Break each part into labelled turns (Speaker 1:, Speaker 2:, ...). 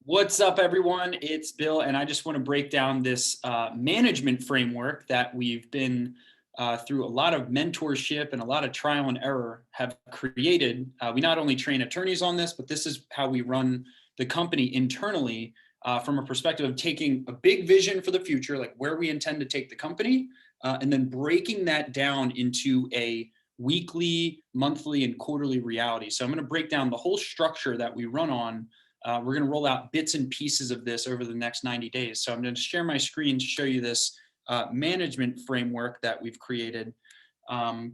Speaker 1: What's up, everyone? It's Bill, and I just want to break down this management framework that we've been through a lot of mentorship and a lot of trial and error have created. We not only train attorneys on this, but this is how we run the company internally from a perspective of taking a big vision for the future, like where we intend to take the company, and then breaking that down into a weekly, monthly, and quarterly reality. So I'm going to break down the whole structure that we run on. We're going to roll out bits and pieces of this over the next 90 days. So I'm going to share my screen to show you this management framework that we've created. And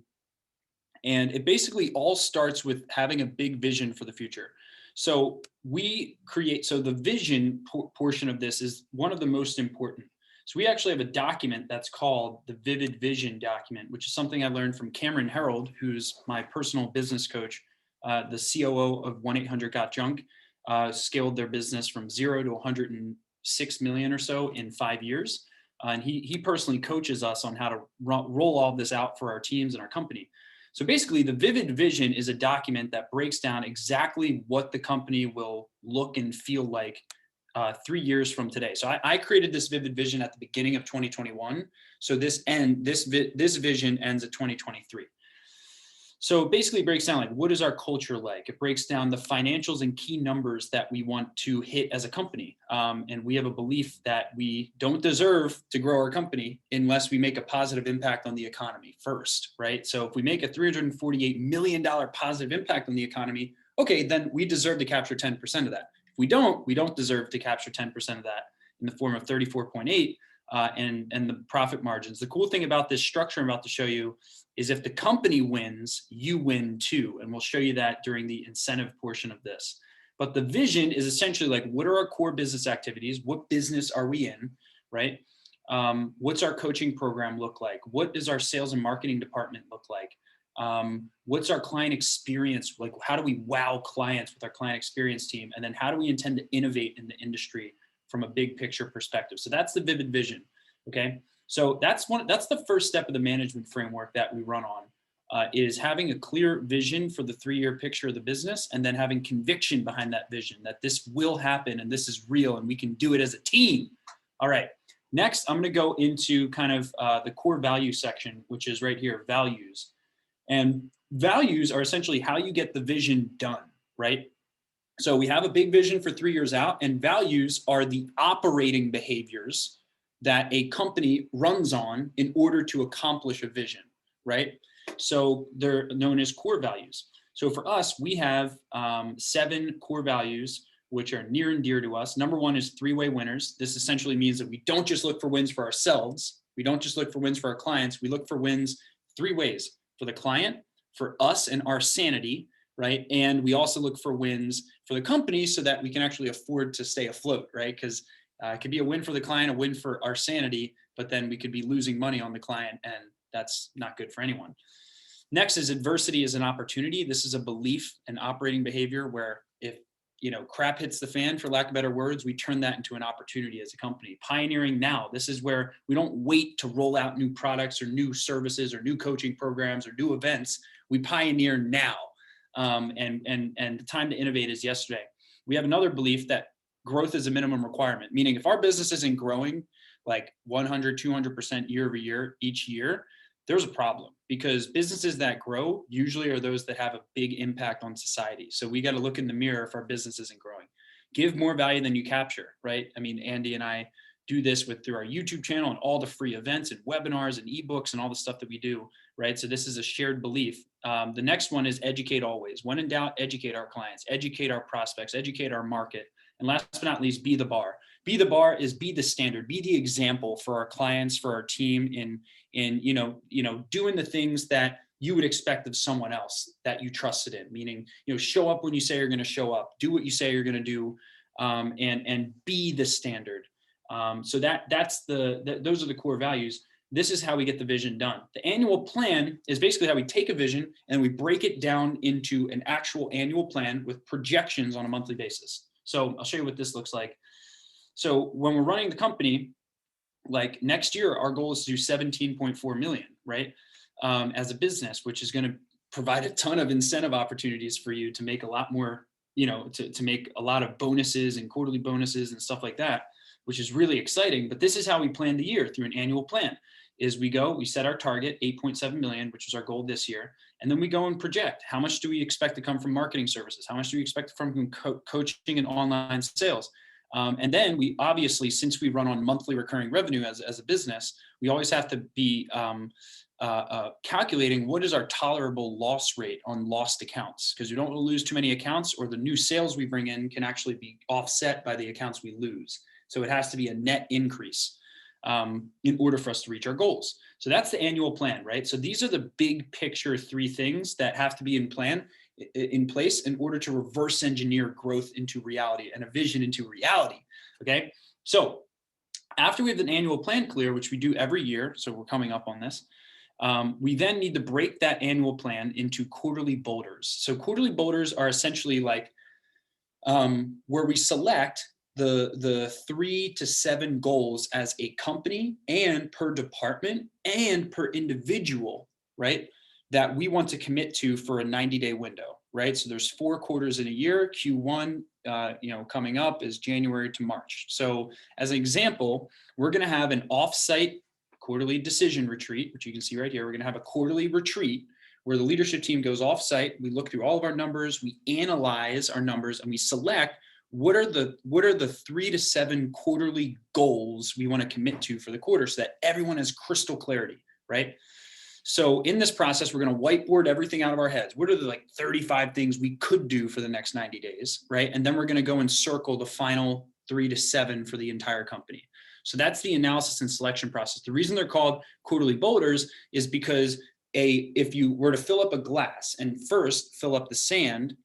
Speaker 1: it basically all starts with having a big vision for the future. So the vision portion of this is one of the most important. So we actually have a document that's called the Vivid Vision document, which is something I learned from Cameron Herold, who's my personal business coach, the COO of 1-800-GOT-JUNK. Scaled their business from 0 to 106 million or so in 5 years. And he personally coaches us on how to roll all this out for our teams and our company. So basically, the Vivid Vision is a document that breaks down exactly what the company will look and feel like 3 years from today. So I created this Vivid Vision at the beginning of 2021. So this vision ends at 2023. So it basically breaks down like, what is our culture like? It breaks down the financials and key numbers that we want to hit as a company. And we have a belief that we don't deserve to grow our company unless we make a positive impact on the economy first, right? So if we make a $348 million positive impact on the economy, okay, then we deserve to capture 10% of that. If we don't deserve to capture 10% of that in the form of 34.8 and the profit margins. The cool thing about this structure I'm about to show you is if the company wins, you win too. And we'll show you that during the incentive portion of this. But the vision is essentially like, what are our core business activities? What business are we in, right? What's our coaching program look like? What does our sales and marketing department look like? What's our client experience? Like, how do we wow clients with our client experience team? And then how do we intend to innovate in the industry from a big picture perspective? So that's the Vivid Vision, okay? So that's the first step of the management framework that we run on, is having a clear vision for the 3-year picture of the business, and then having conviction behind that vision that this will happen and this is real and we can do it as a team. All right, next I'm gonna go into kind of the core value section, which is right here, values. And values are essentially how you get the vision done, right? So we have a big vision for 3 years out, and values are the operating behaviors that a company runs on in order to accomplish a vision, right? So they're known as core values. So for us, we have 7 core values, which are near and dear to us. Number 1 is 3-way winners. This essentially means that we don't just look for wins for ourselves. We don't just look for wins for our clients. We look for wins 3 ways: for the client, for us and our sanity, right? And we also look for wins for the company so that we can actually afford to stay afloat, right? Because it could be a win for the client, a win for our sanity, but then we could be losing money on the client, and that's not good for anyone. Next is adversity is an opportunity. This is a belief and operating behavior where if crap hits the fan, for lack of better words, we turn that into an opportunity as a company. Pioneering now. This is where we don't wait to roll out new products or new services or new coaching programs or new events. We pioneer now. And the time to innovate is yesterday. We have another belief that growth is a minimum requirement, meaning if our business isn't growing like 100, 200% year over year, each year, there's a problem, because businesses that grow usually are those that have a big impact on society. So we got to look in the mirror if our business isn't growing. Give more value than you capture, right? I mean, Andy and I do this through our YouTube channel and all the free events and webinars and ebooks and all the stuff that we do, right? So this is a shared belief. The next one is educate always. When in doubt, educate our clients, educate our prospects, educate our market. And last but not least, be the bar. Be the bar is be the standard, be the example for our clients, for our team in doing the things that you would expect of someone else that you trusted in, meaning, show up when you say you're going to show up, do what you say you're going to do, and be the standard. So those are the core values. This is how we get the vision done. The annual plan is basically how we take a vision and we break it down into an actual annual plan with projections on a monthly basis. So I'll show you what this looks like. So when we're running the company, like next year, our goal is to do 17.4 million, right? As a business, which is going to provide a ton of incentive opportunities for you to make a lot more, to make a lot of bonuses and quarterly bonuses and stuff like that, which is really exciting. But this is how we plan the year through an annual plan. Is we set our target, 8.7 million, which is our goal this year. And then we go and project how much do we expect to come from marketing services? How much do we expect from coaching and online sales? And then we obviously, since we run on monthly recurring revenue as a business, we always have to be calculating what is our tolerable loss rate on lost accounts, because we don't want to lose too many accounts, or the new sales we bring in can actually be offset by the accounts we lose. So it has to be a net increase in order for us to reach our goals. So that's the annual plan, right? So these are the big picture 3 things that have to be in place in order to reverse engineer growth into reality and a vision into reality. Okay. So after we have an annual plan clear, which we do every year, so we're coming up on this, we then need to break that annual plan into quarterly boulders. So quarterly boulders are essentially like where we select the 3 to 7 goals as a company and per department and per individual, right, that we want to commit to for a 90-day window, right? So there's 4 quarters in a year. Q1, coming up is January to March. So as an example, we're going to have an offsite quarterly decision retreat, which you can see right here. We're going to have a quarterly retreat where the leadership team goes offsite. We look through all of our numbers, we analyze our numbers, and we select what are the 3 to 7 quarterly goals we want to commit to for the quarter, so that everyone has crystal clarity, right? So in this process, we're going to whiteboard everything out of our heads. What are the 35 things we could do for the next 90 days, right? And then we're going to go and circle the final 3 to 7 for the entire company. So that's the analysis and selection process. The reason they're called quarterly boulders is because if you were to fill up a glass and first fill up the sand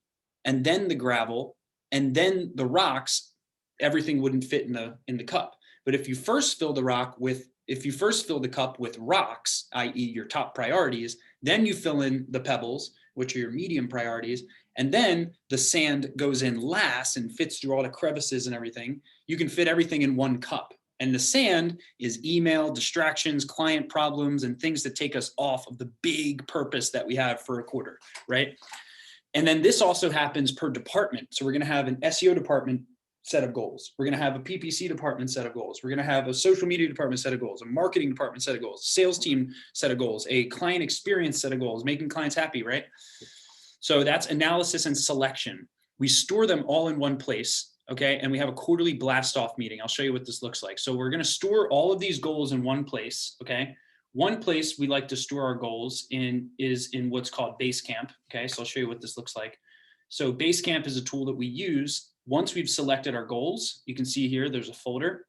Speaker 1: and then the gravel and then the rocks, everything wouldn't fit in the cup. But if you first fill the cup with rocks, i.e. your top priorities, then you fill in the pebbles, which are your medium priorities, and then the sand goes in last and fits through all the crevices and everything, you can fit everything in one cup. And the sand is email, distractions, client problems, and things that take us off of the big purpose that we have for a quarter, right? And then this also happens per department. So we're going to have an SEO department set of goals. We're going to have a PPC department set of goals. We're going to have a social media department set of goals, a marketing department set of goals, sales team set of goals, a client experience set of goals, making clients happy, right? So that's analysis and selection. We store them all in one place, okay? And we have a quarterly blast off meeting. I'll show you what this looks like. So we're going to store all of these goals in one place, okay? One place we like to store our goals is in what's called Basecamp, okay? So I'll show you what this looks like. So Basecamp is a tool that we use. Once we've selected our goals, you can see here, there's a folder.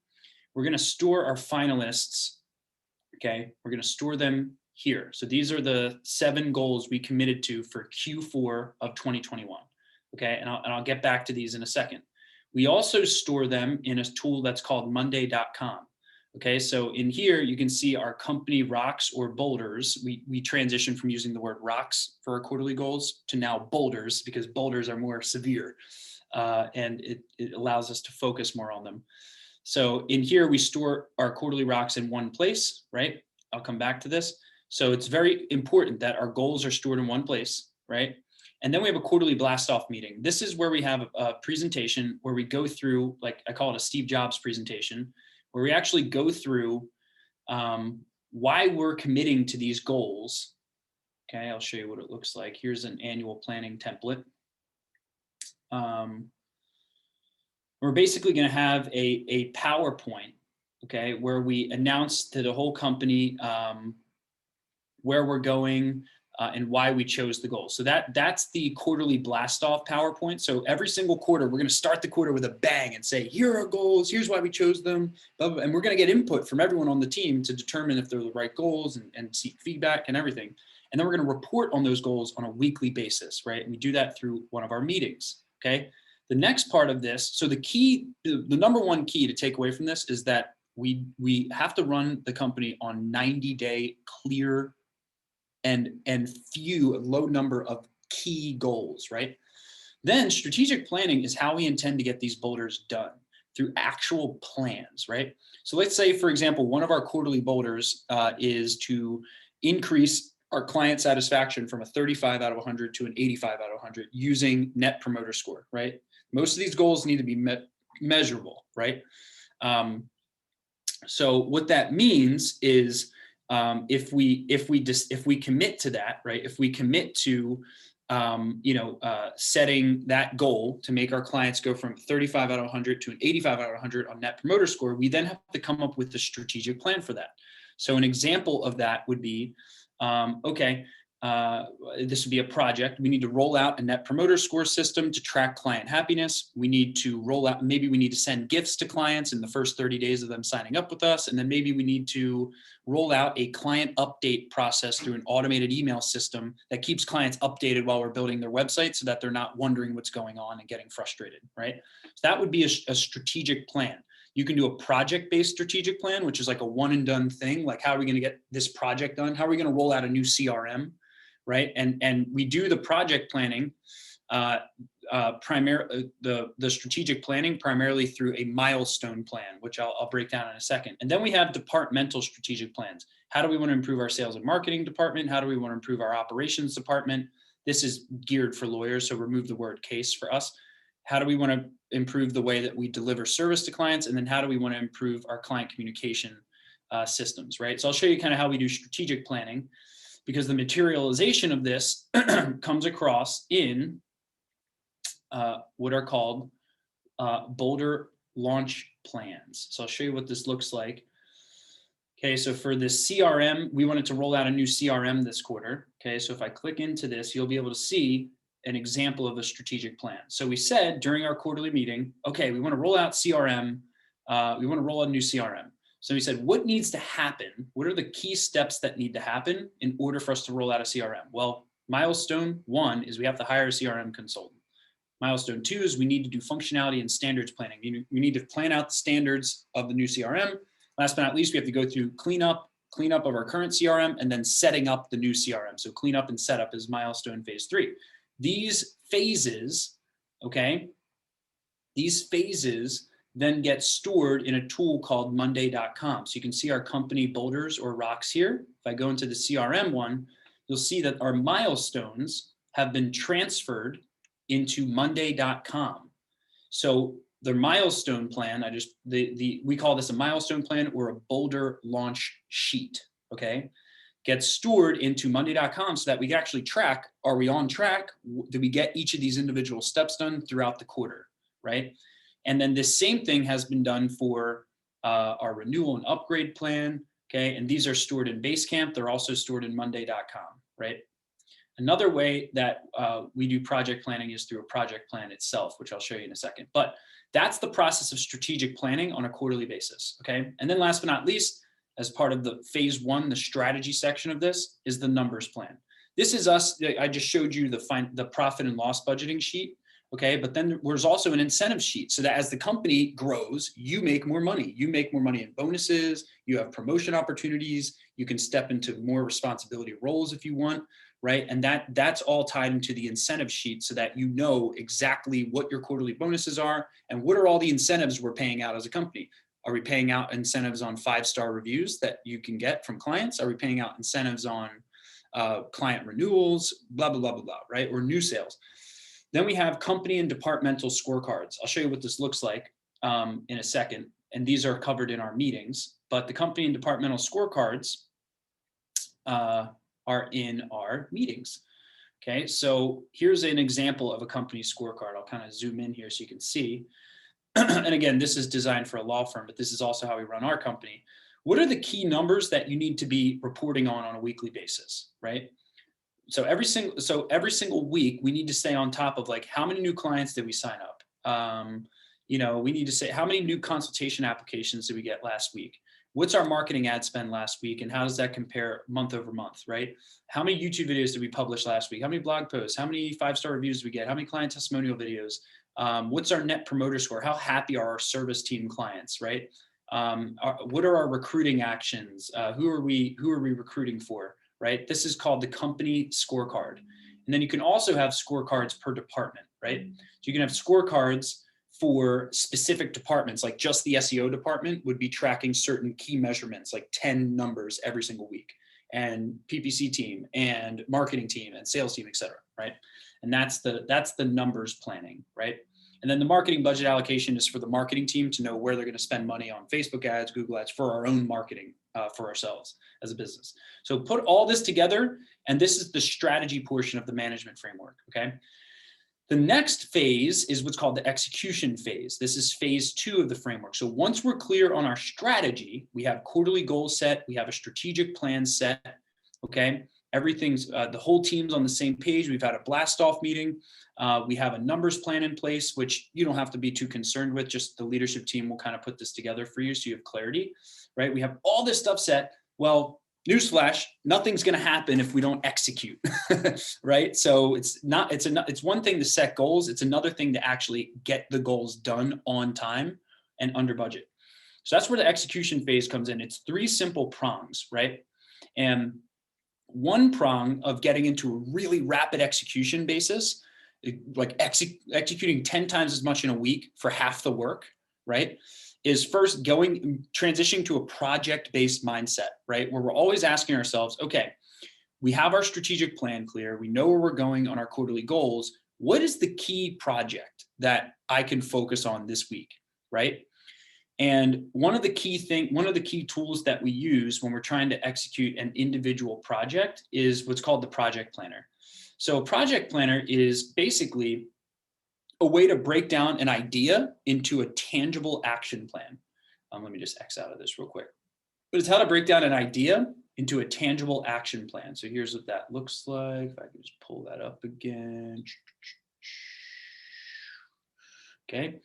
Speaker 1: We're going to store our finalists, okay? We're going to store them here. So these are the 7 goals we committed to for Q4 of 2021, okay? And I'll get back to these in a second. We also store them in a tool that's called monday.com. Okay, so in here, you can see our company rocks or boulders. We transitioned from using the word rocks for our quarterly goals to now boulders, because boulders are more severe and it allows us to focus more on them. So in here, we store our quarterly rocks in one place, right? I'll come back to this. So it's very important that our goals are stored in one place, right? And then we have a quarterly blast off meeting. This is where we have a presentation where we go through, like I call it a Steve Jobs presentation, where we actually go through why we're committing to these goals. Okay, I'll show you what it looks like. Here's an annual planning template. We're basically going to have a PowerPoint, okay, where we announce to the whole company where we're going and why we chose the goal. So that's the quarterly blast off PowerPoint. So every single quarter, we're going to start the quarter with a bang and say, here are our goals, here's why we chose them. And we're going to get input from everyone on the team to determine if they're the right goals and seek feedback and everything. And then we're going to report on those goals on a weekly basis, right? And we do that through one of our meetings, okay? The next part of this, so the number one key to take away from this is that we have to run the company on 90-day clear and low number of key goals, right? Then strategic planning is how we intend to get these boulders done through actual plans, right? So let's say, for example, one of our quarterly boulders is to increase our client satisfaction from a 35 out of 100 to an 85 out of 100 using Net Promoter Score, right? Most of these goals need to be measurable, right? So what that means is if we commit to that, right? If we commit to setting that goal to make our clients go from 35 out of 100 to an 85 out of 100 on Net Promoter Score, we then have to come up with a strategic plan for that. So an example of that would be, this would be a project. We need to roll out a Net Promoter Score system to track client happiness. We need to roll out, maybe we need to send gifts to clients in the first 30 days of them signing up with us. And then maybe we need to roll out a client update process through an automated email system that keeps clients updated while we're building their website so that they're not wondering what's going on and getting frustrated, right? So that would be a strategic plan. You can do a project-based strategic plan, which is like a one and done thing. Like, how are we going to get this project done? How are we going to roll out a new CRM, right? And we do the project planning, the strategic planning primarily through a milestone plan, which I'll break down in a second. And then we have departmental strategic plans. How do we want to improve our sales and marketing department? How do we want to improve our operations department? This is geared for lawyers, so remove the word case for us. How do we want to improve the way that we deliver service to clients? And then how do we want to improve our client communication systems, right? So I'll show you kind of how we do strategic planning, because the materialization of this comes across in what are called boulder launch plans. So I'll show you what this looks like. Okay, so for this CRM, we wanted to roll out a new CRM this quarter. Okay, so if I click into this, you'll be able to see an example of a strategic plan. So we said during our quarterly meeting, okay, we want to roll out CRM. We want to roll out a new CRM. So we said, what needs to happen? What are the key steps that need to happen in order for us to roll out a CRM? Well, milestone 1 is we have to hire a CRM consultant. Milestone 2 is we need to do functionality and standards planning. We need to plan out the standards of the new CRM. Last but not least, we have to go through cleanup of our current CRM, and then setting up the new CRM. So cleanup and setup is milestone phase 3. These phases, okay, then get stored in a tool called Monday.com. So you can see our company boulders or rocks here. If I go into the CRM one, you'll see that our milestones have been transferred into Monday.com. So the milestone plan, we call this a milestone plan or a boulder launch sheet, okay? Gets stored into Monday.com so that we can actually track, are we on track? Do we get each of these individual steps done throughout the quarter, right? And then this same thing has been done for our renewal and upgrade plan, okay? And these are stored in Basecamp. They're also stored in Monday.com, right? Another way that we do project planning is through a project plan itself, which I'll show you in a second. But that's the process of strategic planning on a quarterly basis, okay? And then last but not least, as part of the phase 1, the strategy section of this is the numbers plan. This is us. I just showed you the profit and loss budgeting sheet, okay? But then there's also an incentive sheet so that as the company grows, you make more money. You make more money in bonuses. You have promotion opportunities. You can step into more responsibility roles if you want, right? And that's all tied into the incentive sheet so that you know exactly what your quarterly bonuses are and what are all the incentives we're paying out as a company. Are we paying out incentives on 5-star reviews that you can get from clients? Are we paying out incentives on client renewals, blah, blah, blah, blah, blah, right? Or new sales. Then we have company and departmental scorecards. I'll show you what this looks like in a second. And these are covered in our meetings. But the company and departmental scorecards are in our meetings. Okay, so here's an example of a company scorecard. I'll kind of zoom in here so you can see. And again, this is designed for a law firm, but this is also how we run our company. What are the key numbers that you need to be reporting on a weekly basis, right? So every single week, we need to stay on top of like, how many new clients did we sign up? We need to say, how many new consultation applications did we get last week? What's our marketing ad spend last week? And how does that compare month over month, right? How many YouTube videos did we publish last week? How many blog posts? How many 5-star reviews did we get? How many client testimonial videos? What's our net promoter score? How happy are our service team clients, right? What are our recruiting actions? Who are we recruiting for, right? This is called the company scorecard. And then you can also have scorecards per department, right? So you can have scorecards for specific departments, like just the SEO department would be tracking certain key measurements, like 10 numbers every single week. and PPC team and marketing team and sales team, et cetera, right? And that's the numbers planning, right? And then the marketing budget allocation is for the marketing team to know where they're going to spend money on Facebook ads, Google ads for our own marketing for ourselves as a business. So put all this together, and this is the strategy portion of the management framework, okay? The next phase is what's called the execution phase. This is phase 2 of the framework. So once we're clear on our strategy, we have quarterly goals set, we have a strategic plan set, okay? Everything's, the whole team's on the same page. We've had a blast off meeting. We have a numbers plan in place, which you don't have to be too concerned with. Just the leadership team will kind of put this together for you so you have clarity, right? We have all this stuff set. Well, newsflash, nothing's going to happen if we don't execute, right? So it's one thing to set goals. It's another thing to actually get the goals done on time and under budget. So that's where the execution phase comes in. It's 3 simple prongs, right? And one prong of getting into a really rapid execution basis, like executing 10 times as much in a week for half the work, right? Is first transitioning to a project-based mindset, right? Where we're always asking ourselves, okay, we have our strategic plan clear. We know where we're going on our quarterly goals. What is the key project that I can focus on this week, right? And one of the key tools that we use when we're trying to execute an individual project is what's called the project planner. So a project planner is basically a way to break down an idea into a tangible action plan. Let me just X out of this real quick. But it's how to break down an idea into a tangible action plan. So here's what that looks like. If I can just pull that up again. Okay.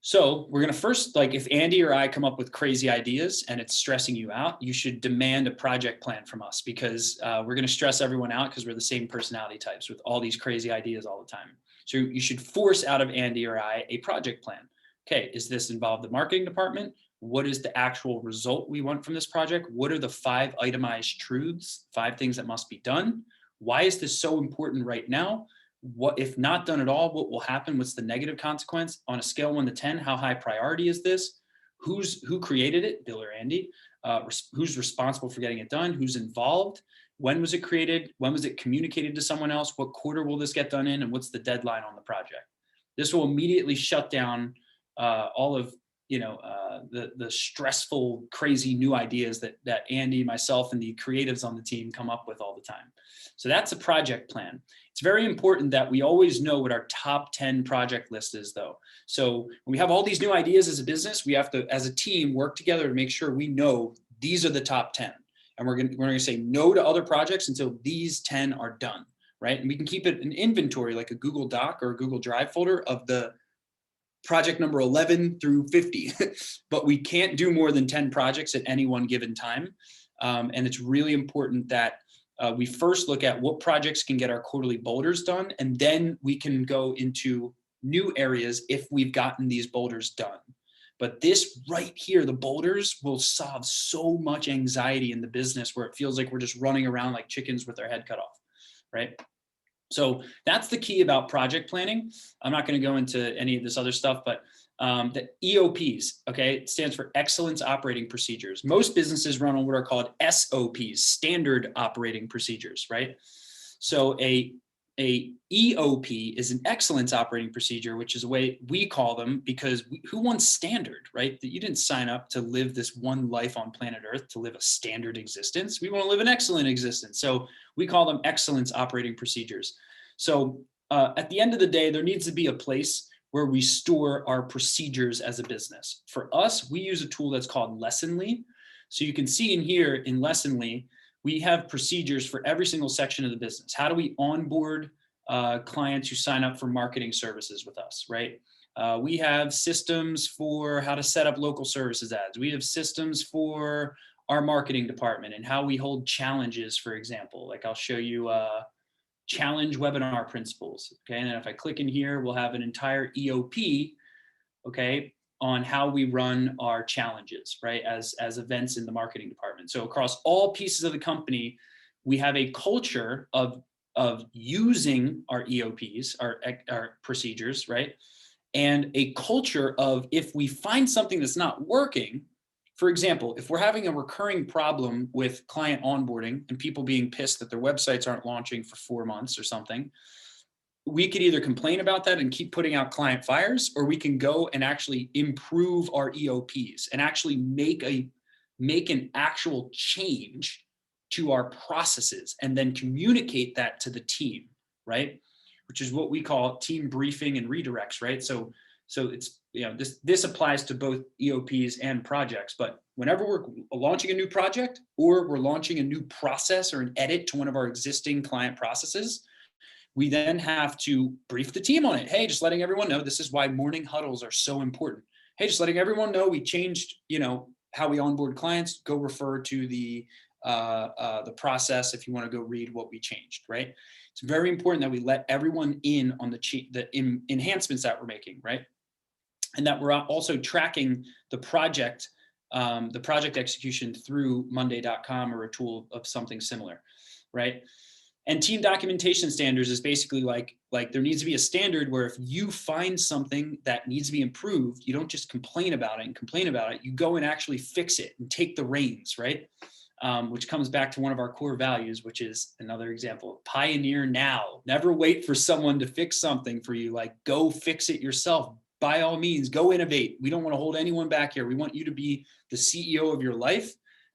Speaker 1: So we're going to first, like if Andy or I come up with crazy ideas and it's stressing you out, you should demand a project plan from us, because we're going to stress everyone out because we're the same personality types with all these crazy ideas all the time. So you should force out of Andy or I a project plan. Okay, is this involve the marketing department? What is the actual result we want from this project? What are the 5 itemized truths, 5 things that must be done? Why is this so important right now? What if not done at all, what will happen? What's the negative consequence? On a scale 1 to 10, how high priority is this? Who created it, Bill or Andy? Who's responsible for getting it done? Who's involved? When was it created? When was it communicated to someone else? What quarter will this get done in? And what's the deadline on the project? This will immediately shut down all of the stressful, crazy new ideas that Andy, myself, and the creatives on the team come up with all the time. So that's a project plan. It's very important that we always know what our top 10 project list is, though. So when we have all these new ideas as a business, we have to, as a team, work together to make sure we know these are the top 10. And we're going to say no to other projects until these 10 are done, right? And we can keep it an inventory, like a Google Doc or a Google Drive folder of the project number 11 through 50, but we can't do more than 10 projects at any one given time. And it's really important that we first look at what projects can get our quarterly boulders done, and then we can go into new areas if we've gotten these boulders done. But this right here, the boulders, will solve so much anxiety in the business where it feels like we're just running around like chickens with our head cut off, right? So that's the key about project planning. I'm not going to go into any of this other stuff, but the EOPs, okay, it stands for Excellence Operating Procedures. Most businesses run on what are called SOPs, Standard Operating Procedures, right? So a EOP is an Excellence Operating Procedure, which is a way we call them, because who wants standard, right? That you didn't sign up to live this one life on planet Earth to live a standard existence. We want to live an excellent existence. So we call them Excellence Operating Procedures. So at the end of the day, there needs to be a place where we store our procedures as a business. For us, we use a tool that's called Lessonly. So you can see in here in Lessonly, we have procedures for every single section of the business. How do we onboard clients who sign up for marketing services with us, right? We have systems for how to set up local services ads. We have systems for our marketing department and how we hold challenges, for example. Like I'll show you challenge webinar principles, okay? And then if I click in here, we'll have an entire EOP, okay, on how we run our challenges, right, as events in the marketing department. So across all pieces of the company, we have a culture of using our EOPs, our procedures, right, and a culture of, if we find something that's not working, For example, if we're having a recurring problem with client onboarding and people being pissed that their websites aren't launching for 4 months or something, we could either complain about that and keep putting out client fires, or we can go and actually improve our EOPs and actually make an actual change to our processes and then communicate that to the team, right? Which is what we call team briefing and redirects, right? So it's, this applies to both EOPs and projects, but whenever we're launching a new project or we're launching a new process or an edit to one of our existing client processes, we then have to brief the team on it. Hey, just letting everyone know, this is why morning huddles are so important. Hey, just letting everyone know we changed, how we onboard clients. Go refer to the process if you want to go read what we changed, right? It's very important that we let everyone in on the enhancements that we're making, right? And that we're also tracking the project execution through monday.com or a tool of something similar, right? And team documentation standards is basically like there needs to be a standard where if you find something that needs to be improved, you don't just complain about it. You go and actually fix it and take the reins, right? Which comes back to one of our core values, which is another example: pioneer now. Never wait for someone to fix something for you. Like, go fix it yourself. By all means, go innovate. We don't want to hold anyone back here. We want you to be the CEO of your life.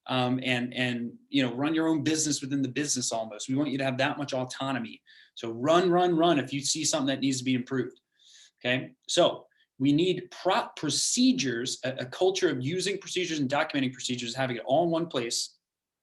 Speaker 1: And run your own business within the business almost. We want you to have that much autonomy. So run if you see something that needs to be improved. Okay. So we need procedures, a culture of using procedures and documenting procedures, having it all in one place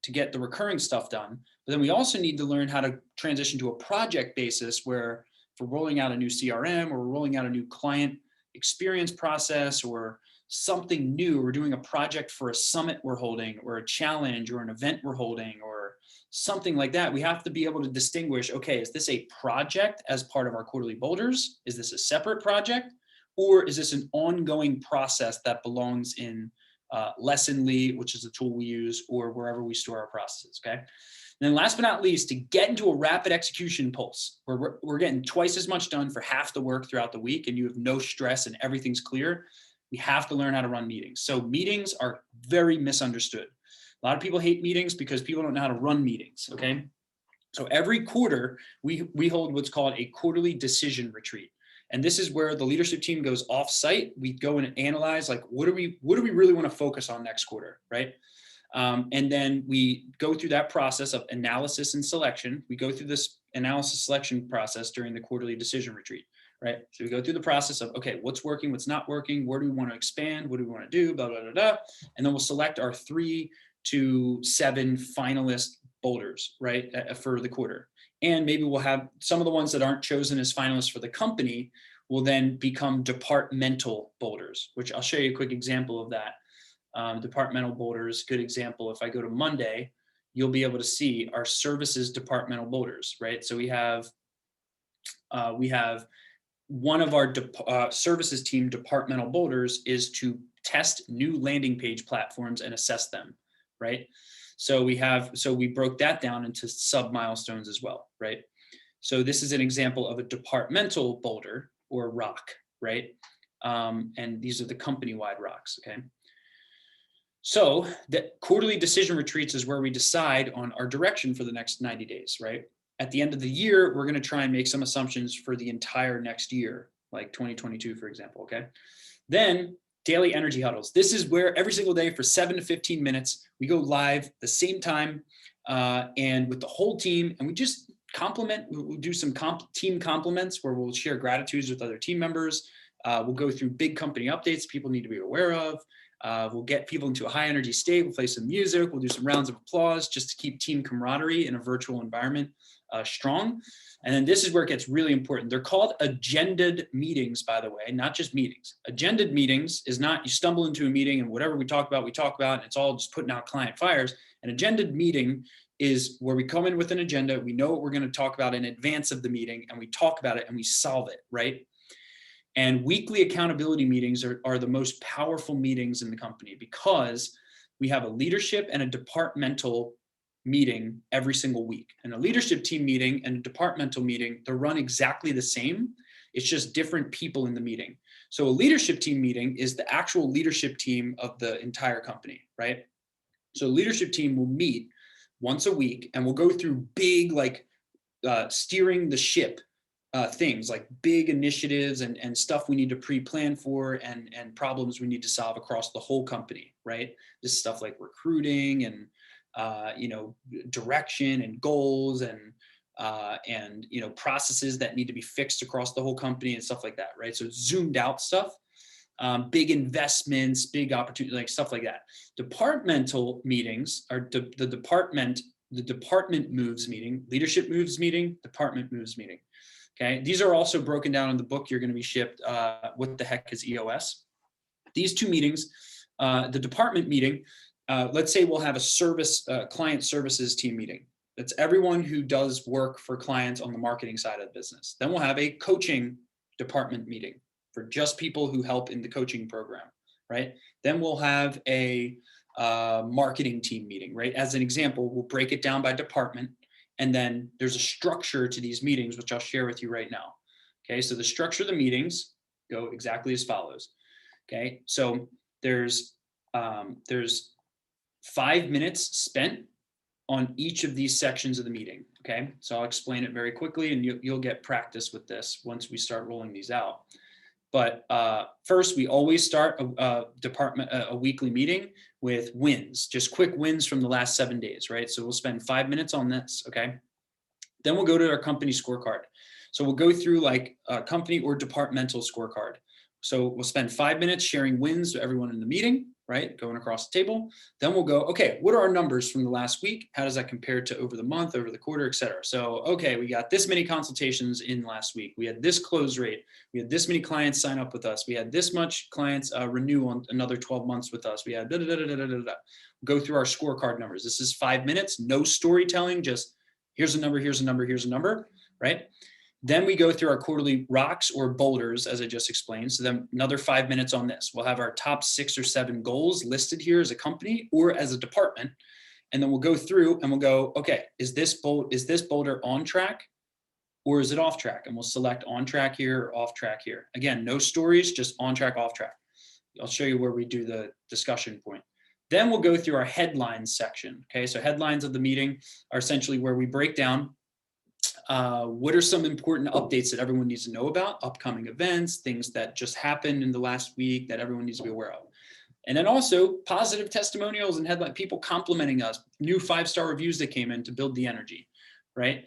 Speaker 1: to get the recurring stuff done. But then we also need to learn how to transition to a project basis where if we're rolling out a new CRM or we're rolling out a new client experience process or something new, we're doing a project for a summit we're holding or a challenge or an event we're holding or something like that, we have to be able to distinguish, okay, is this a project as part of our quarterly boulders? Is this a separate project? Or is this an ongoing process that belongs in Lessonly, which is the tool we use, or wherever we store our processes, okay? And then last but not least, to get into a rapid execution pulse, where we're getting twice as much done for half the work throughout the week and you have no stress and everything's clear, we have to learn how to run meetings. So meetings are very misunderstood. A lot of people hate meetings because people don't know how to run meetings, okay? So every quarter, we hold what's called a quarterly decision retreat. And this is where the leadership team goes off-site. We go and analyze, like, what do we really want to focus on next quarter, right? And then we go through that process of analysis and selection. We go through this analysis selection process during the quarterly decision retreat. Right. So we go through the process of, okay, what's working, what's not working, where do we want to expand, what do we want to do, blah, blah, blah, blah. And then we'll select our 3 to 7 finalist boulders, right, for the quarter. And maybe we'll have some of the ones that aren't chosen as finalists for the company will then become departmental boulders, which I'll show you a quick example of that. Departmental boulders, good example. If I go to Monday, you'll be able to see our services departmental boulders, right? So we have one of our services team departmental boulders is to test new landing page platforms and assess them, right? So we broke that down into sub milestones as well, right? So this is an example of a departmental boulder or rock, right? And these are the company-wide rocks, okay? So the quarterly decision retreats is where we decide on our direction for the next 90 days, right? At the end of the year, we're going to try and make some assumptions for the entire next year, like 2022, for example, okay? Then daily energy huddles. This is where every single day for 7 to 15 minutes, we go live the same time and with the whole team, and we just we'll do some team compliments where we'll share gratitudes with other team members. We'll go through big company updates people need to be aware of. We'll get people into a high energy state. We'll play some music. We'll do some rounds of applause just to keep team camaraderie in a virtual environment strong. And then this is where it gets really important. They're called agended meetings, by the way, not just meetings. Agended meetings is not you stumble into a meeting and whatever we talk about, and it's all just putting out client fires. An agended meeting is where we come in with an agenda. We know what we're going to talk about in advance of the meeting and we talk about it and we solve it, right? And weekly accountability meetings are the most powerful meetings in the company because we have a leadership and a departmental meeting every single week. And a leadership team meeting and a departmental meeting, they're run exactly the same. It's just different people in the meeting. So a leadership team meeting is the actual leadership team of the entire company, right? So leadership team will meet once a week and we'll go through big, like steering the ship things, like big initiatives and stuff we need to pre-plan for, and problems we need to solve across the whole company, right? This is stuff like recruiting and direction and goals and processes that need to be fixed across the whole company and stuff like that, right? So zoomed out stuff, big investments, big opportunities, like stuff like that. Departmental meetings are the department moves meeting, leadership moves meeting, department moves meeting. Okay, these are also broken down in the book you're going to be shipped. What the heck is EOS? These two meetings, the department meeting, let's say we'll have a client services team meeting. That's everyone who does work for clients on the marketing side of the business. Then we'll have a coaching department meeting for just people who help in the coaching program, right? Then we'll have a marketing team meeting, right? As an example, we'll break it down by department. And then there's a structure to these meetings, which I'll share with you right now. Okay, so the structure of the meetings go exactly as follows. Okay, so there's 5 minutes spent on each of these sections of the meeting. Okay, so I'll explain it very quickly, and you'll get practice with this once we start rolling these out. But first, we always start a weekly meeting with wins, just quick wins from the last 7 days, right? So we'll spend 5 minutes on this, okay? Then we'll go to our company scorecard. So we'll go through like a company or departmental scorecard. So we'll spend 5 minutes sharing wins to everyone in the meeting, right? Going across the table. Then we'll go, okay, what are our numbers from the last week? How does that compare to over the month, over the quarter, et cetera? So, okay, we got this many consultations in last week. We had this close rate. We had this many clients sign up with us. We had this much clients renew on another 12 months with us. We had da, da, da, da, da, da, da. Go through our scorecard numbers. This is 5 minutes, no storytelling, just here's a number, here's a number, here's a number, right? Then we go through our quarterly rocks or boulders, as I just explained. So then another 5 minutes on this. We'll have our top 6 or 7 goals listed here as a company or as a department. And then we'll go through and we'll go, okay, is this boulder on track or is it off track? And we'll select on track here or off track here. Again, no stories, just on track, off track. I'll show you where we do the discussion point. Then we'll go through our headlines section. Okay, so headlines of the meeting are essentially where we break down what are some important updates that everyone needs to know about, upcoming events, things that just happened in the last week that everyone needs to be aware of. And then also positive testimonials and headline, people complimenting us, new 5-star reviews that came in to build the energy, right?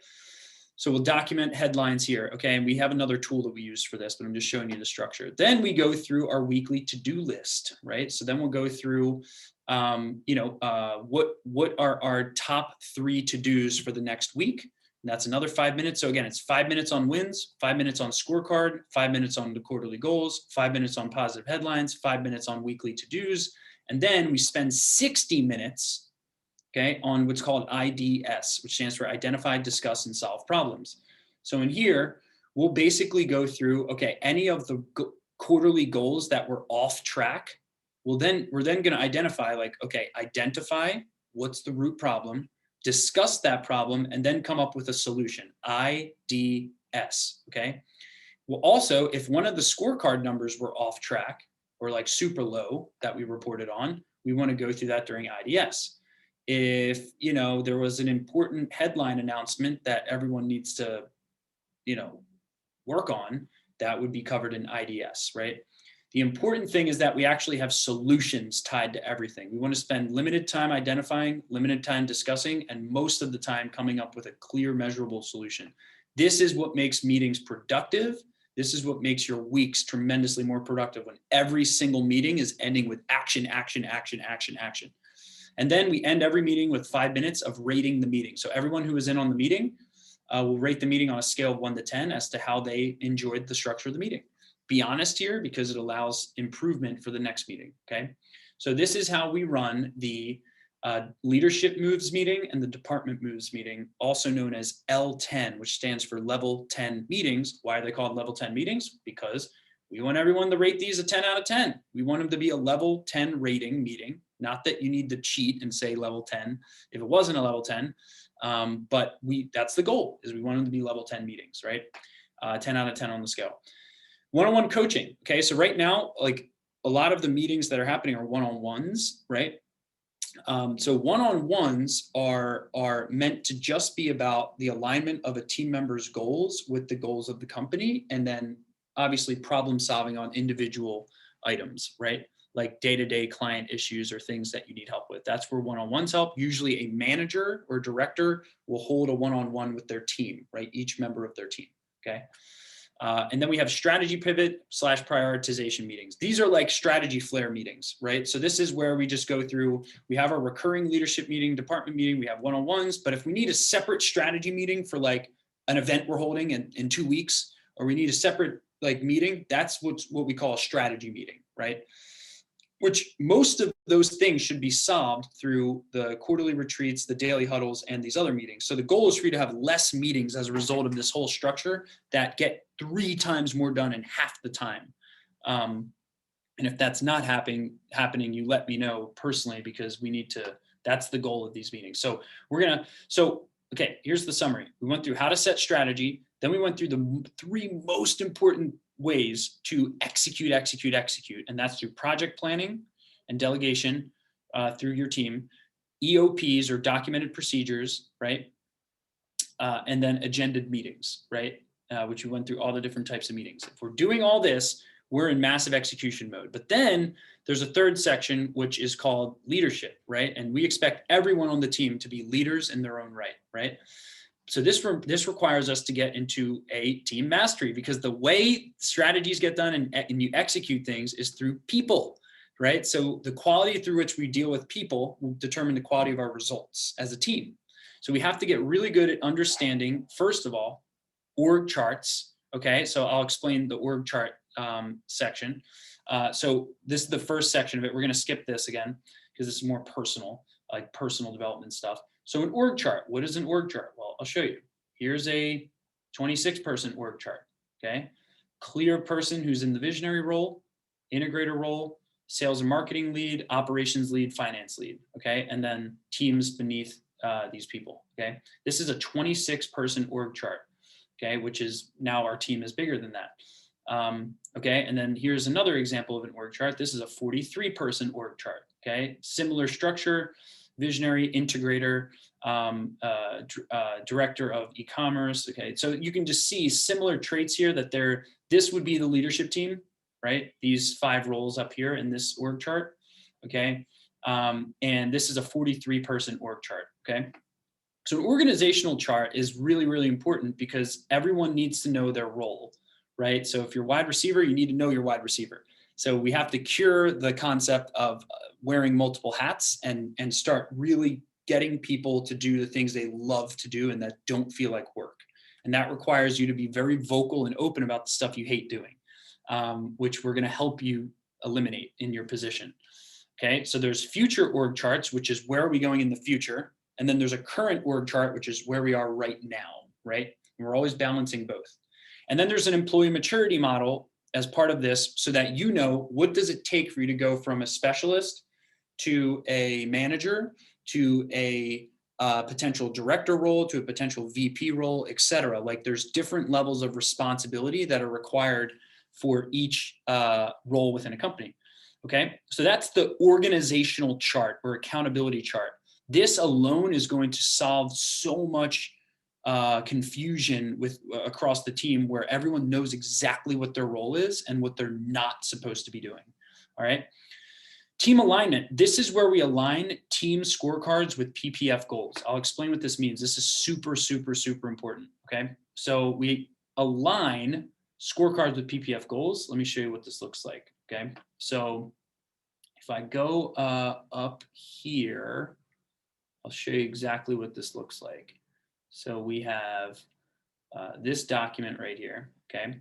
Speaker 1: So we'll document headlines here, okay? And we have another tool that we use for this, but I'm just showing you the structure. Then we go through our weekly to-do list, right? So then we'll go through, what are our top 3 to-dos for the next week? And that's another 5 minutes. So again, it's 5 minutes on wins, 5 minutes on scorecard, 5 minutes on the quarterly goals, 5 minutes on positive headlines, 5 minutes on weekly to-dos. And then we spend 60 minutes, okay, on what's called IDS, which stands for Identify, Discuss, and Solve Problems. So in here, we'll basically go through, okay, any of the quarterly goals that were off track, we're then going to identify like, okay, identify what's the root problem, discuss that problem, and then come up with a solution, IDS, okay? Well, also, if one of the scorecard numbers were off track or like super low that we reported on, we want to go through that during IDS. If, there was an important headline announcement that everyone needs to, work on, that would be covered in IDS, right? The important thing is that we actually have solutions tied to everything. We want to spend limited time identifying, limited time discussing, and most of the time coming up with a clear, measurable solution. This is what makes meetings productive. This is what makes your weeks tremendously more productive when every single meeting is ending with action, action, action, action, action. And then we end every meeting with 5 minutes of rating the meeting. So everyone who is in on the meeting will rate the meeting on a scale of 1 to 10 as to how they enjoyed the structure of the meeting. Be honest here because it allows improvement for the next meeting, okay? So this is how we run the leadership moves meeting and the department moves meeting, also known as L10, which stands for level 10 meetings. Why are they called level 10 meetings? Because we want everyone to rate these a 10 out of 10. We want them to be a level 10 rating meeting. Not that you need to cheat and say level 10 if it wasn't a level 10, but that's the goal, is we want them to be level 10 meetings, right? 10 out of 10 on the scale. One-on-one coaching. Okay. So right now, like a lot of the meetings that are happening are one-on-ones, right? So one-on-ones are meant to just be about the alignment of a team member's goals with the goals of the company, and then obviously problem solving on individual items, right? Like day-to-day client issues or things that you need help with. That's where one-on-ones help. Usually a manager or director will hold a one-on-one with their team, right? Each member of their team. Okay. And then we have strategy pivot / prioritization meetings. These are like strategy flare meetings, right? So this is where we just go through, we have our recurring leadership meeting, department meeting, we have one-on-ones, but if we need a separate strategy meeting for like an event we're holding in 2 weeks, or we need a separate like meeting, that's what we call a strategy meeting, right? Which most of those things should be solved through the quarterly retreats, the daily huddles, and these other meetings. So the goal is for you to have less meetings as a result of this whole structure that get 3 times more done in half the time. And if that's not happening, you let me know personally, because we need to, that's the goal of these meetings. So okay, here's the summary. We went through how to set strategy. Then we went through the 3 most important ways to execute. And that's through project planning and delegation through your team, EOPs or documented procedures, right? And then agended meetings, right? Which we went through all the different types of meetings. If we're doing all this, we're in massive execution mode. But then there's a third section, which is called leadership, right? And we expect everyone on the team to be leaders in their own right, right? So this requires us to get into a team mastery, because the way strategies get done and you execute things is through people, right? So the quality through which we deal with people will determine the quality of our results as a team. So we have to get really good at understanding, first of all, org charts. Okay, so I'll explain the org chart section. So this is the first section of it. We're going to skip this again because this is more personal, like personal development stuff. So an org chart, what is an org chart? Well, I'll show you. Here's a 26-person org chart, okay? Clear person who's in the visionary role, integrator role, sales and marketing lead, operations lead, finance lead, okay? And then teams beneath these people, okay? This is a 26-person org chart, okay? Which is now our team is bigger than that. Okay, and then here's another example of an org chart. This is a 43-person org chart, okay? Similar structure, visionary, integrator, director of e-commerce, okay? So you can just see similar traits here that this would be the leadership team, right? These 5 roles up here in this org chart, okay? And this is a 43-person org chart, okay? So an organizational chart is really, really important because everyone needs to know their role, right? So if you're wide receiver, you need to know your wide receiver. So we have to cure the concept of wearing multiple hats and start really getting people to do the things they love to do and that don't feel like work. And that requires you to be very vocal and open about the stuff you hate doing, which we're going to help you eliminate in your position. Okay, so there's future org charts, which is where are we going in the future? And then there's a current org chart, which is where we are right now, right? And we're always balancing both. And then there's an employee maturity model as part of this, so that you know what does it take for you to go from a specialist to a manager to a potential director role to a potential VP role, et cetera. Like there's different levels of responsibility that are required for each role within a company. Okay, so that's the organizational chart or accountability chart. This alone is going to solve so much confusion across the team, where everyone knows exactly what their role is and what they're not supposed to be doing. All right. Team alignment. This is where we align team scorecards with PPF goals. I'll explain what this means. This is super, super, super important. Okay. So we align scorecards with PPF goals. Let me show you what this looks like. Okay. So if I go up here, I'll show you exactly what this looks like. So we have this document right here, okay?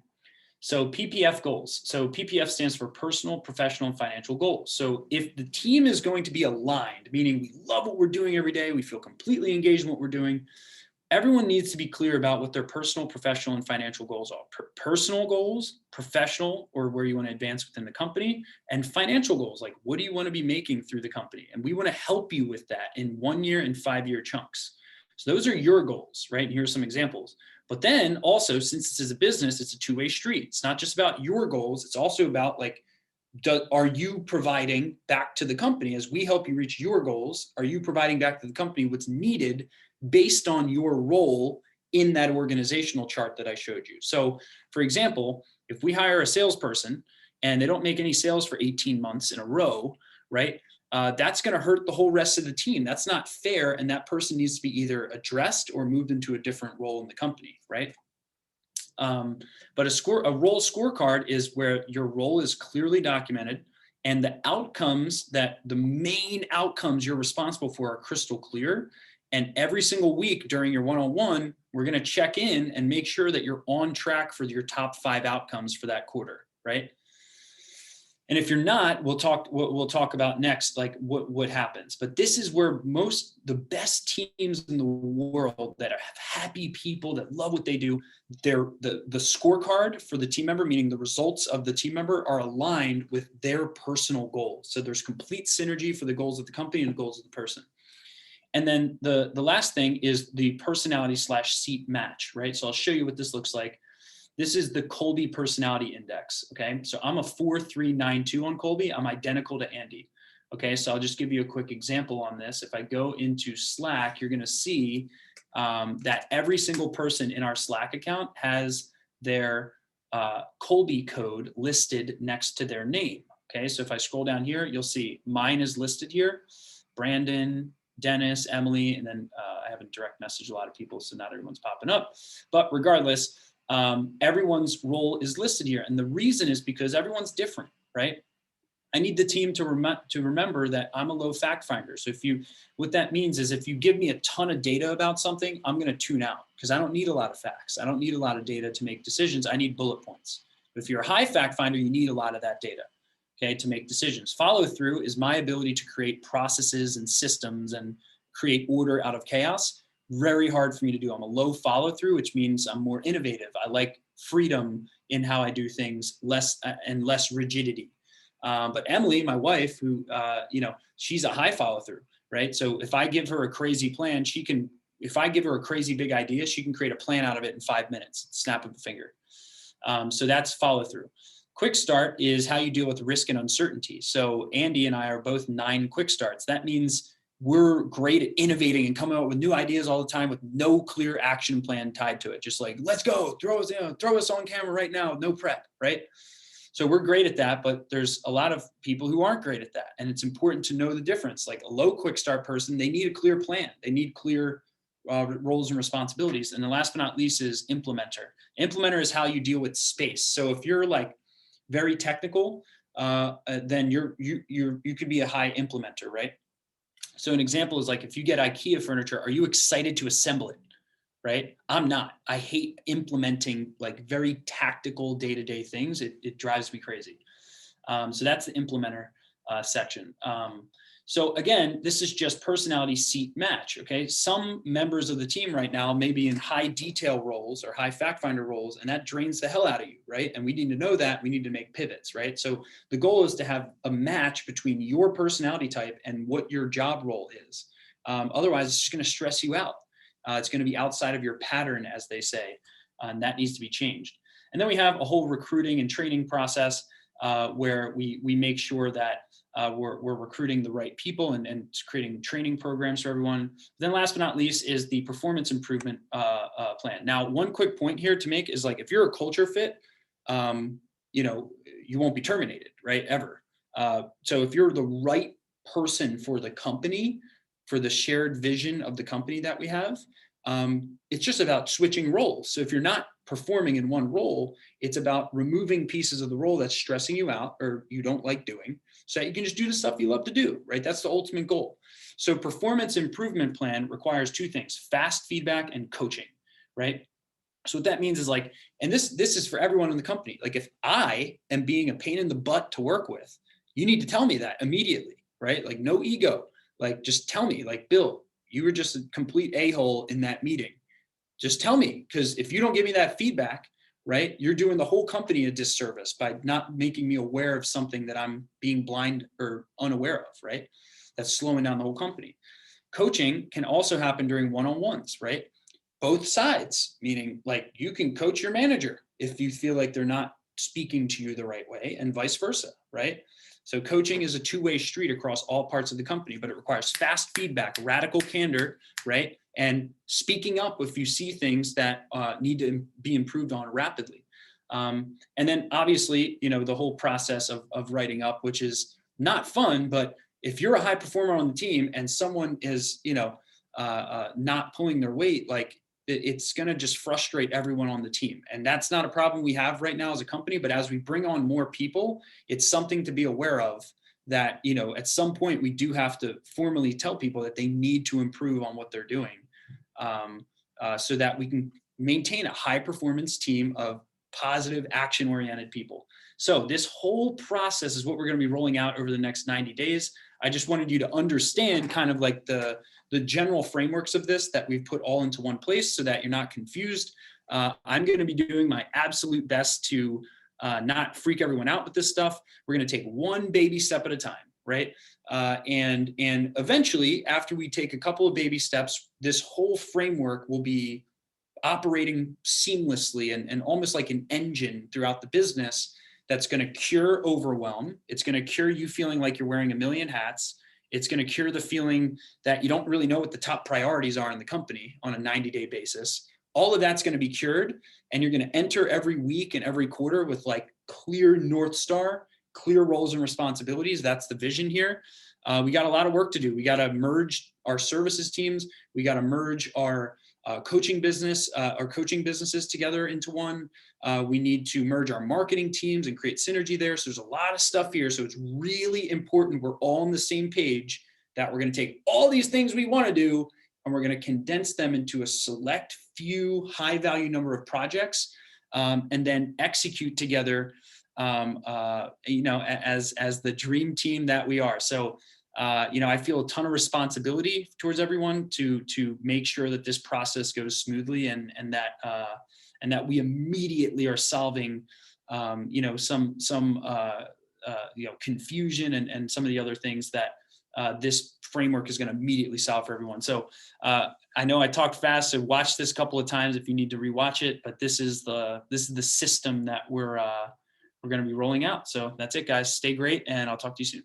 Speaker 1: So PPF goals. So PPF stands for personal, professional, and financial goals. So if the team is going to be aligned, meaning we love what we're doing every day, we feel completely engaged in what we're doing, everyone needs to be clear about what their personal, professional, and financial goals are. Personal goals, professional, or where you want to advance within the company, and financial goals, like what do you want to be making through the company? And we want to help you with that in 1 year and 5 year chunks. So those are your goals, right? And here's some examples. But then also, since this is a business, it's a two-way street. It's not just about your goals. It's also about like, are you providing back to the company as we help you reach your goals? Are you providing back to the company what's needed based on your role in that organizational chart that I showed you? So for example, if we hire a salesperson and they don't make any sales for 18 months in a row, right? That's going to hurt the whole rest of the team. That's not fair. And that person needs to be either addressed or moved into a different role in the company, right? But a role scorecard is where your role is clearly documented and the outcomes, that the main outcomes you're responsible for, are crystal clear. And every single week during your one-on-one, we're going to check in and make sure that you're on track for your top 5 outcomes for that quarter, right? And if you're not, we'll talk about next, like what happens. But this is where the best teams in the world that have happy people that love what they do, the scorecard for the team member, meaning the results of the team member, are aligned with their personal goals. So there's complete synergy for the goals of the company and the goals of the person. And then the last thing is the personality/seat match, right? So I'll show you what this looks like. This is the Kolbe Personality Index, okay? So I'm a 4392 on Kolbe. I'm identical to Andy, okay? So I'll just give you a quick example on this. If I go into Slack, you're gonna see that every single person in our Slack account has their Kolbe code listed next to their name, okay? So if I scroll down here, you'll see mine is listed here, Brandon, Dennis, Emily, and then I haven't direct messaged a lot of people, so not everyone's popping up. But regardless, everyone's role is listed here. And the reason is because everyone's different, right? I need the team to remember that I'm a low fact finder. So what that means is if you give me a ton of data about something, I'm going to tune out because I don't need a lot of facts. I don't need a lot of data to make decisions. I need bullet points. But if you're a high fact finder, you need a lot of that data, okay, to make decisions. Follow through is my ability to create processes and systems and create order out of chaos. Very hard for me to do. I'm a low follow through, which means I'm more innovative. I like freedom in how I do things, less rigidity. But Emily, my wife, who, she's a high follow through, right? So if I give her a crazy plan, if I give her a crazy big idea, she can create a plan out of it in 5 minutes, snap of a finger. So that's follow through. Quick start is how you deal with risk and uncertainty. So Andy and I are both 9 quick starts. That means we're great at innovating and coming up with new ideas all the time with no clear action plan tied to it. Just like, let's go, throw us on camera right now, no prep, right? So we're great at that, but there's a lot of people who aren't great at that. And it's important to know the difference. Like a low quick start person, they need a clear plan. They need clear roles and responsibilities. And the last but not least is implementer. Implementer is how you deal with space. So if you're like very technical, then you could be a high implementer, right? So an example is like, if you get IKEA furniture, are you excited to assemble it, right? I'm not. I hate implementing like very tactical day-to-day things. It drives me crazy. So that's the implementer section. So again, this is just personality seat match, okay? Some members of the team right now may be in high detail roles or high fact finder roles, and that drains the hell out of you, right? And we need to know that. We need to make pivots, right? So the goal is to have a match between your personality type and what your job role is. Otherwise, it's just gonna stress you out. It's gonna be outside of your pattern, as they say, and that needs to be changed. And then we have a whole recruiting and training process where we make sure that we're recruiting the right people and creating training programs for everyone. Then last but not least is the performance improvement plan. Now, one quick point here to make is like, if you're a culture fit, you won't be terminated, right? Ever. So if you're the right person for the company, for the shared vision of the company that we have, it's just about switching roles. So if you're not performing in one role, it's about removing pieces of the role that's stressing you out or you don't like doing, so that you can just do the stuff you love to do, right? That's the ultimate goal. So performance improvement plan requires 2 things, fast feedback and coaching, right? So what that means is like, and this is for everyone in the company. Like if I am being a pain in the butt to work with, you need to tell me that immediately, right? Like no ego, like just tell me, like, Bill, you were just a complete a-hole in that meeting. Just tell me, because if you don't give me that feedback, right, you're doing the whole company a disservice by not making me aware of something that I'm being blind or unaware of, right? That's slowing down the whole company. Coaching can also happen during one-on-ones, right? Both sides, meaning like you can coach your manager if you feel like they're not speaking to you the right way, and vice versa, right? So coaching is a two-way street across all parts of the company, but it requires fast feedback, radical candor, right? And speaking up if you see things that need to be improved on rapidly. And then obviously, the whole process of writing up, which is not fun, but if you're a high performer on the team and someone is, not pulling their weight, like it's going to just frustrate everyone on the team. And that's not a problem we have right now as a company, but as we bring on more people, it's something to be aware of that, at some point we do have to formally tell people that they need to improve on what they're doing, so that we can maintain a high performance team of positive, action-oriented people. So this whole process is what we're going to be rolling out over the next 90 days. I just wanted you to understand kind of like the general frameworks of this that we've put all into one place so that you're not confused. I'm going to be doing my absolute best to not freak everyone out with this stuff. We're going to take one baby step at a time, right? And eventually, after we take a couple of baby steps, this whole framework will be operating seamlessly and almost like an engine throughout the business that's going to cure overwhelm. It's going to cure you feeling like you're wearing a million hats. It's going to cure the feeling that you don't really know what the top priorities are in the company on a 90-day basis. All of that's going to be cured, and you're going to enter every week and every quarter with like clear North Star, clear roles and responsibilities. That's the vision here. We got a lot of work to do. We got to merge our services teams. We got to merge our coaching businesses together into one. We need to merge our marketing teams and create synergy there. So there's a lot of stuff here. So it's really important we're all on the same page, that we're going to take all these things we want to do and we're going to condense them into a select few high value number of projects, and then execute together, as the dream team that we are. So I feel a ton of responsibility towards everyone to make sure that this process goes smoothly, and that we immediately are solving, some confusion and some of the other things that this framework is going to immediately solve for everyone. So I know I talked fast, so watch this a couple of times if you need to rewatch it. But this is the system that we're going to be rolling out. So that's it, guys. Stay great, and I'll talk to you soon.